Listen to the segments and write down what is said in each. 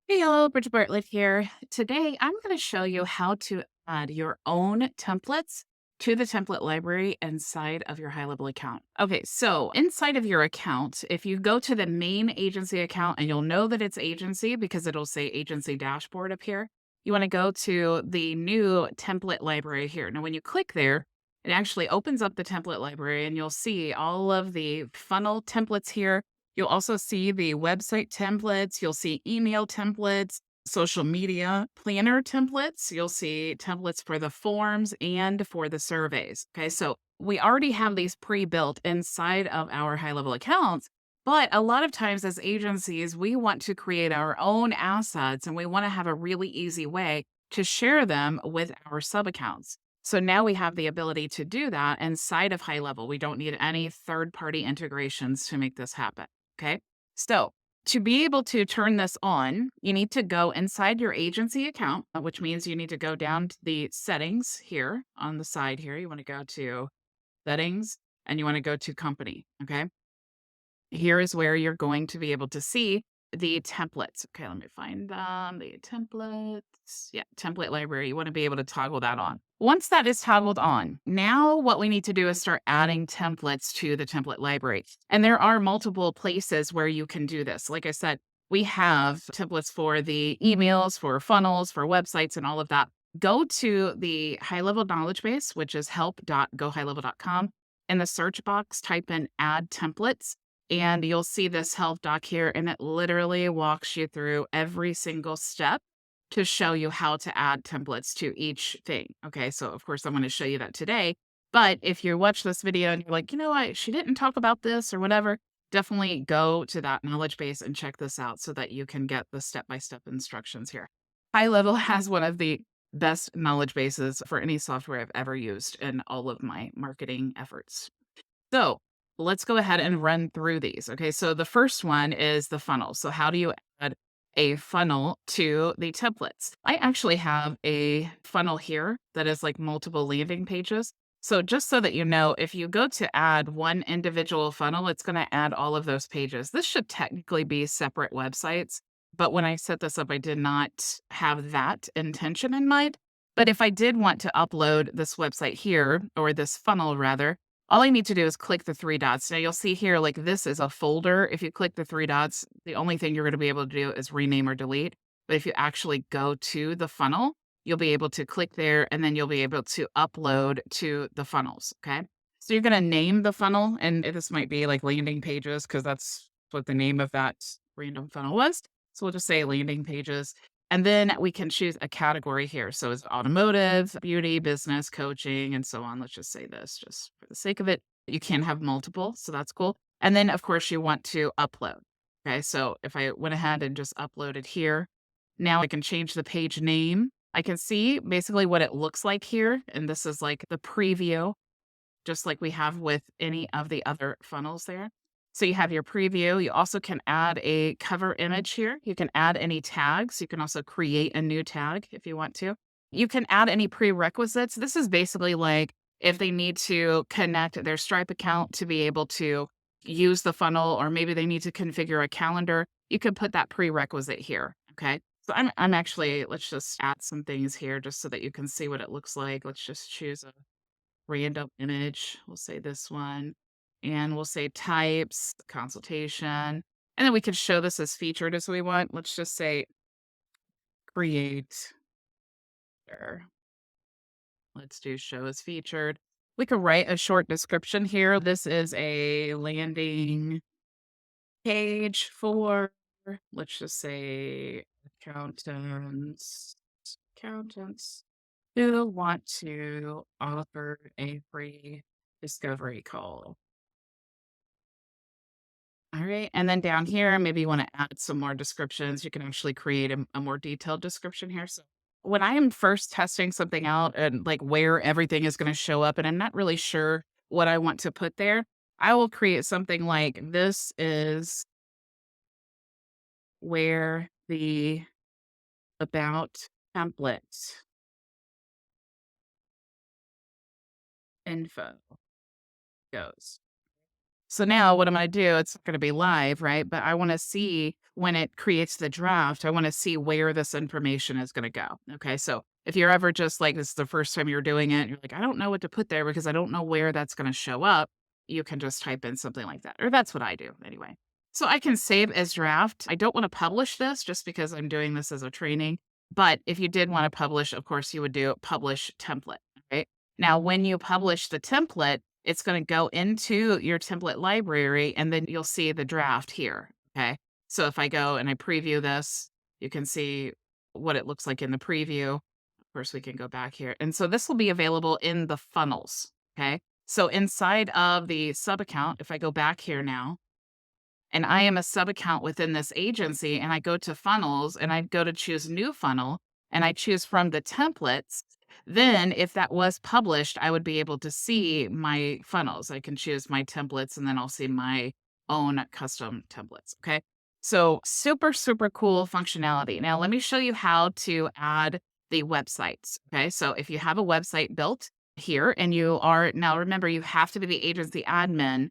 Hey, hello, Bridget Bartlett here. Today, I'm going to show you how to add your own templates to the template library inside of your HighLevel account. Okay, so inside of your account, if you go to the main agency account, and you'll know that it's agency because it'll say agency dashboard up here, you want to go to the new template library here. Now, when you click there, it actually opens up the template library and you'll see all of the funnel templates here. You'll also see the website templates, you'll see email templates, social media planner templates, you'll see templates for the forms and for the surveys. Okay, so we already have these pre-built inside of our HighLevel accounts, but a lot of times as agencies, we want to create our own assets and we want to have a really easy way to share them with our sub accounts. So now we have the ability to do that inside of HighLevel. We don't need any third-party integrations to make this happen. Okay. So to be able to turn this on, you need to go inside your agency account, which means you need to go down to the settings here on the side here. You want to go to settings and you want to go to company. Okay. Here is where you're going to be able to see the templates. Okay, let me find the templates. Yeah, template library. You want to be able to toggle that on. Once that is toggled on, now what we need to do is start adding templates to the template library. And there are multiple places where you can do this. Like I said, we have templates for the emails, for funnels, for websites, and all of that. Go to the HighLevel knowledge base, which is help.gohighlevel.com. In the search box, type in add templates and you'll see this help doc here, and it literally walks you through every single step to show you how to add templates to each thing. Okay, so of course, I'm going to show you that today. But if you watch this video and you're like, you know what, she didn't talk about this or whatever, definitely go to that knowledge base and check this out so that you can get the step by step instructions here. HighLevel has one of the best knowledge bases for any software I've ever used in all of my marketing efforts. So let's go ahead and run through these. Okay, so the first one is the funnel. So, how do you add a funnel to the templates? I actually have a funnel here that is like multiple landing pages. So, just so that you know, if you go to add one individual funnel, it's going to add all of those pages. This should technically be separate websites. But when I set this up, I did not have that intention in mind. But if I did want to upload this website here, or this funnel rather, all I need to do is click the 3 dots. Now you'll see here, like this is a folder. If you click the 3 dots, the only thing you're going to be able to do is rename or delete. But if you actually go to the funnel, you'll be able to click there and then you'll be able to upload to the funnels. Okay. So you're going to name the funnel, and this might be like landing pages because that's what the name of that random funnel was. So we'll just say landing pages. And then we can choose a category here. So it's automotive, beauty, business, coaching, and so on. Let's just say this just for the sake of it. You can have multiple, so that's cool. And then, of course, you want to upload. Okay, so if I went ahead and just uploaded here, now I can change the page name. I can see basically what it looks like here. And this is like the preview, just like we have with any of the other funnels there. So you have your preview. You also can add a cover image here. You can add any tags. You can also create a new tag if you want to. You can add any prerequisites. This is basically like if they need to connect their Stripe account to be able to use the funnel, or maybe they need to configure a calendar, you can put that prerequisite here. Okay. So I'm actually, let's just add some things here just so that you can see what it looks like. Let's just choose a random image. We'll say this one, and we'll say types, consultation, and then we can show this as featured as we want. Let's just say create. There. Let's do show as featured. We could write a short description here. This is a landing page for, let's just say accountants who want to offer a free discovery call. All right. And then down here, maybe you want to add some more descriptions. You can actually create a more detailed description here. So when I am first testing something out and like where everything is going to show up, and I'm not really sure what I want to put there, I will create something like this is where the about template info goes. So now what I'm going to do, it's going to be live, right? But I want to see when it creates the draft, I want to see where this information is going to go. Okay. So if you're ever just like, this is the first time you're doing it, you're like, I don't know what to put there because I don't know where that's going to show up. You can just type in something like that. Or that's what I do anyway. So I can save as draft. I don't want to publish this just because I'm doing this as a training. But if you did want to publish, of course, you would do publish template. Right. Now, when you publish the template, it's going to go into your template library and then you'll see the draft here. Okay. So if I go and I preview this, you can see what it looks like in the preview. Of course, we can go back here. And so this will be available in the funnels. Okay. So inside of the sub account, if I go back here now, and I am a sub account within this agency and I go to funnels and I go to choose new funnel and I choose from the templates, then if that was published, I would be able to see my funnels. I can choose my templates and then I'll see my own custom templates. Okay. So super, super cool functionality. Now let me show you how to add the websites. Okay. So if you have a website built here and you are now remember you have to be the agency admin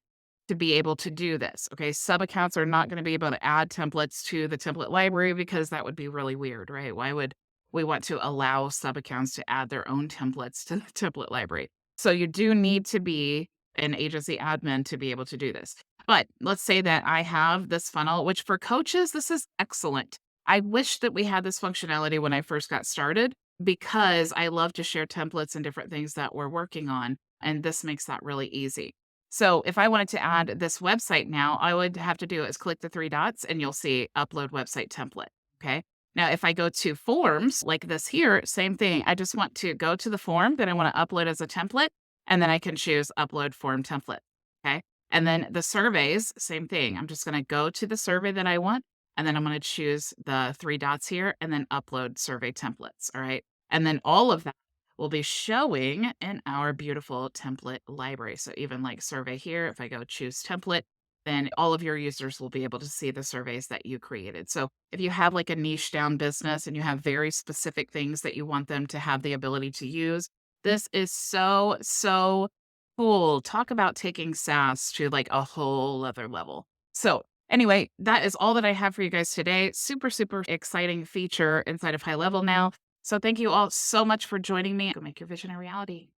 to be able to do this. Okay. Sub accounts are not going to be able to add templates to the template library because that would be really weird, right? Why would we want to allow sub accounts to add their own templates to the template library? So you do need to be an agency admin to be able to do this. But let's say that I have this funnel, which for coaches, this is excellent. I wish that we had this functionality when I first got started because I love to share templates and different things that we're working on. And this makes that really easy. So if I wanted to add this website now, I would have to do is click the three dots and you'll see upload website template. Okay. Now, if I go to forms like this here, same thing. I just want to go to the form that I want to upload as a template, and then I can choose upload form template. Okay. And then the surveys, same thing. I'm just going to go to the survey that I want, and then I'm going to choose the three dots here and then upload survey templates. All right. And then all of that will be showing in our beautiful template library. So even like survey here, if I go choose template, then all of your users will be able to see the surveys that you created. So if you have like a niche down business and you have very specific things that you want them to have the ability to use, this is so, so cool. Talk about taking SaaS to like a whole other level. So anyway, that is all that I have for you guys today. Super, super exciting feature inside of HighLevel now. So thank you all so much for joining me. Go make your vision a reality.